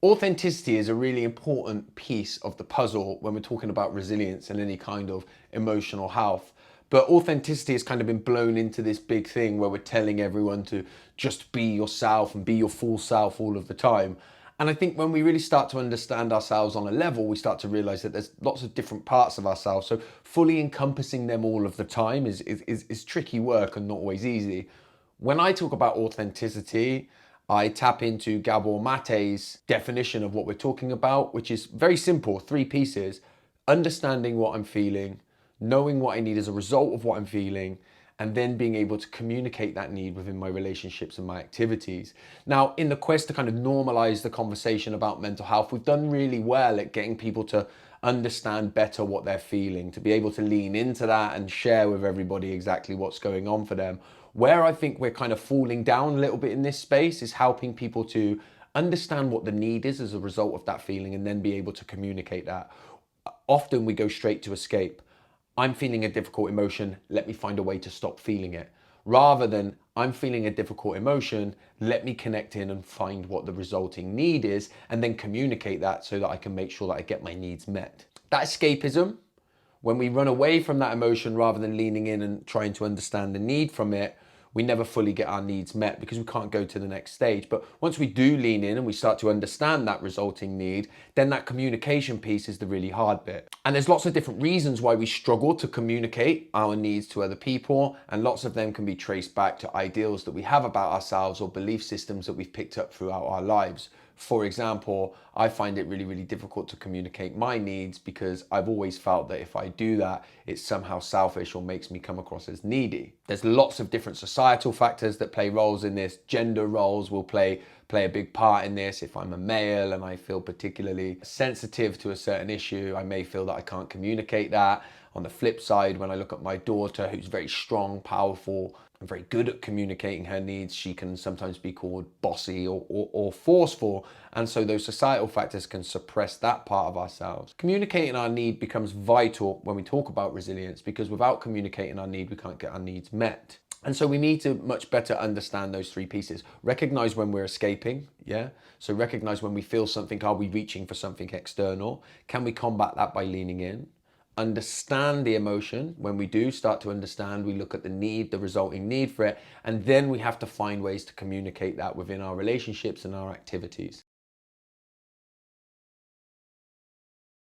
Authenticity is a really important piece of the puzzle when we're talking about resilience and any kind of emotional health. But authenticity has kind of been blown into this big thing where we're telling everyone to just be yourself and be your full self all of the time. And I think when we really start to understand ourselves on a level, we start to realize that there's lots of different parts of ourselves. So fully encompassing them all of the time is tricky work and not always easy. When I talk about authenticity, I tap into Gabor Mate's definition of what we're talking about, which is very simple, three pieces: understanding what I'm feeling, knowing what I need as a result of what I'm feeling, and then being able to communicate that need within my relationships and my activities. Now, in the quest to kind of normalize the conversation about mental health, we've done really well at getting people to understand better what they're feeling, to be able to lean into that and share with everybody exactly what's going on for them. Where I think we're kind of falling down a little bit in this space is helping people to understand what the need is as a result of that feeling and then be able to communicate that. Often we go straight to escape. I'm feeling a difficult emotion, let me find a way to stop feeling it. Rather than, I'm feeling a difficult emotion, let me connect in and find what the resulting need is and then communicate that so that I can make sure that I get my needs met. That escapism, when we run away from that emotion rather than leaning in and trying to understand the need from it, we never fully get our needs met because we can't go to the next stage. But once we do lean in and we start to understand that resulting need, then that communication piece is the really hard bit. And there's lots of different reasons why we struggle to communicate our needs to other people, and lots of them can be traced back to ideals that we have about ourselves or belief systems that we've picked up throughout our lives. For example, I find it really, really difficult to communicate my needs because I've always felt that if I do that, it's somehow selfish or makes me come across as needy. There's lots of different societal factors that play roles in this. Gender roles will play a big part in this. If I'm a male and I feel particularly sensitive to a certain issue, I may feel that I can't communicate that. On the flip side, when I look at my daughter, who's very strong, powerful, and very good at communicating her needs, she can sometimes be called bossy or forceful. And so those societal factors can suppress that part of ourselves. Communicating our need becomes vital when we talk about resilience, because without communicating our need, we can't get our needs met. And so we need to much better understand those three pieces. Recognize when we're escaping, yeah? So recognize when we feel something, are we reaching for something external? Can we combat that by leaning in? Understand the emotion. When we do start to understand, we look at the need, the resulting need for it, and then we have to find ways to communicate that within our relationships and our activities.